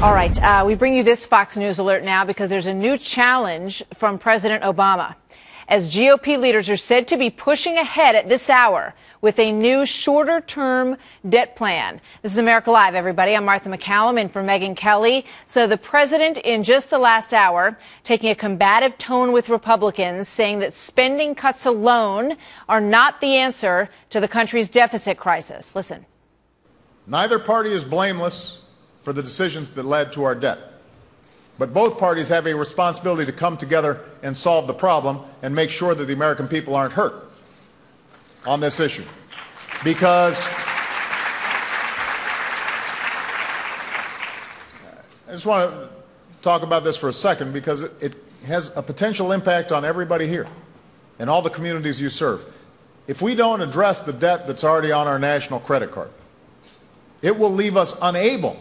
All right, we bring you this Fox News alert now because there's a new challenge from President Obama, as GOP leaders are said to be pushing ahead at this hour with a new shorter-term debt plan. This is America Live, everybody. I'm Martha McCallum in for Megyn Kelly. So the president, in just the last hour, taking a combative tone with Republicans, saying that spending cuts alone are not the answer to the country's deficit crisis. Listen. Neither party is blameless for the decisions that led to our debt. But both parties have a responsibility to come together and solve the problem and make sure that the American people aren't hurt on this issue. Because I just want to talk about this for a second, because it has a potential impact on everybody here and all the communities you serve. If we don't address the debt that's already on our national credit card, it will leave us unable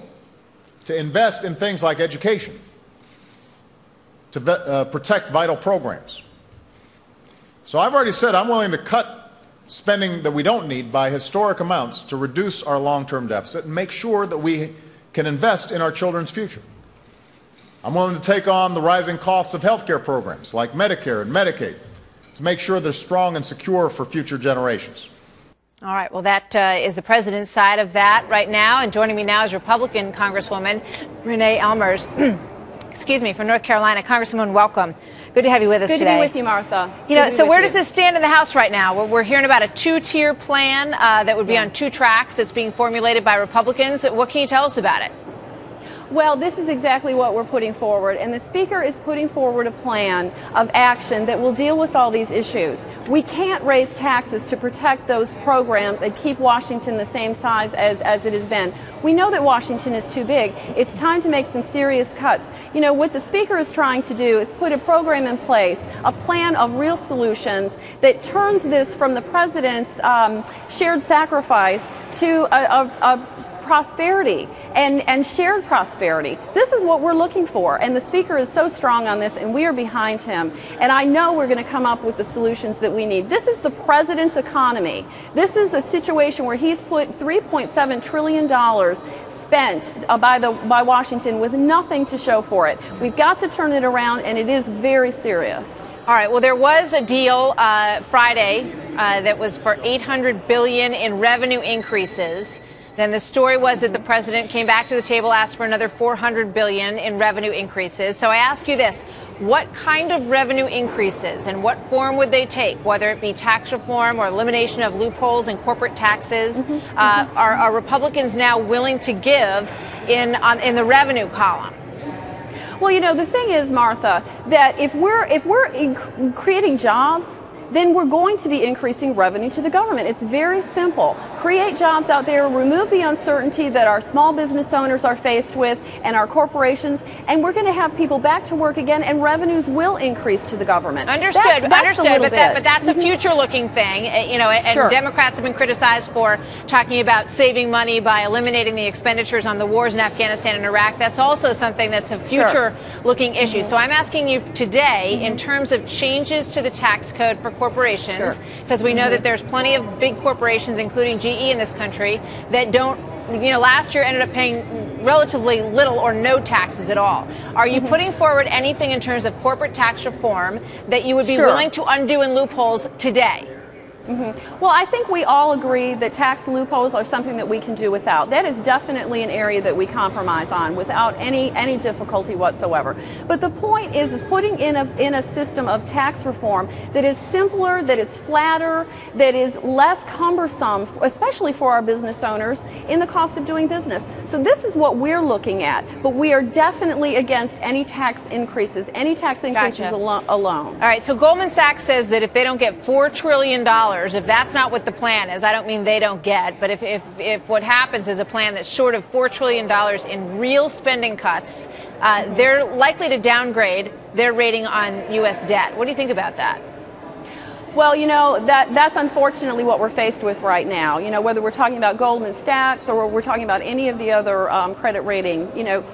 to invest in things like education, to protect vital programs. So I've already said I'm willing to cut spending that we don't need by historic amounts to reduce our long-term deficit and make sure that we can invest in our children's future. I'm willing to take on the rising costs of health care programs like Medicare and Medicaid to make sure they're strong and secure for future generations. All right. Well, that is the president's side of that right now. And joining me now is Republican Congresswoman Renee Ellmers, excuse me, from North Carolina. Congresswoman, welcome. Good to have you with us today. Good to be with you, Martha. So where does this stand in the House right now? We're hearing about a two-tier plan that would be on two tracks that's being formulated by Republicans. What can you tell us about it? Well, this is exactly what we're putting forward, and the Speaker is putting forward a plan of action that will deal with all these issues. We can't raise taxes to protect those programs and keep Washington the same size as it has been. We know that Washington is too big. It's time to make some serious cuts. You know, what the Speaker is trying to do is put a program in place, a plan of real solutions that turns this from the President's shared sacrifice to a prosperity and shared prosperity. This is what we're looking for, and the Speaker is so strong on this, and we are behind him. And I know we're going to come up with the solutions that we need. This is the President's economy. This is a situation where he's put $3.7 trillion spent by Washington with nothing to show for it. We've got to turn it around, and it is very serious. All right. Well, there was a deal Friday that was for $800 billion in revenue increases. Then the story was that the president came back to the table, asked for another $400 billion in revenue increases. So I ask you this. What kind of revenue increases and what form would they take, whether it be tax reform or elimination of loopholes in corporate taxes? Are Republicans now willing to give in the revenue column? Well, you know, the thing is, Martha, that if we're creating jobs, then we're going to be increasing revenue to the government. It's very simple. Create jobs out there, remove the uncertainty that our small business owners are faced with and our corporations, and we're going to have people back to work again, and revenues will increase to the government. Understood, but that's a future-looking thing, you know, and Sure. Democrats have been criticized for talking about saving money by eliminating the expenditures on the wars in Afghanistan and Iraq. That's also something that's a future-looking issue. So I'm asking you today, in terms of changes to the tax code for corporations, because we know that there's plenty of big corporations, including GE in this country, that don't, you know, last year ended up paying relatively little or no taxes at all. Are you putting forward anything in terms of corporate tax reform that you would be willing to undo in loopholes today? Well, I think we all agree that tax loopholes are something that we can do without. That is definitely an area that we compromise on without any difficulty whatsoever. But the point is putting in a system of tax reform that is simpler, that is flatter, that is less cumbersome, especially for our business owners, in the cost of doing business. So this is what we're looking at. But we are definitely against any tax increases, alone. All right. So Goldman Sachs says that if they don't get $4 trillion, if that's not what the plan is, I don't mean they don't get, but if what happens is a plan that's short of $4 trillion in real spending cuts, they're likely to downgrade their rating on U.S. debt. What do you think about that? Well, you know, that's unfortunately what we're faced with right now. You know, whether we're talking about Goldman Sachs or we're talking about any of the other credit rating, you know,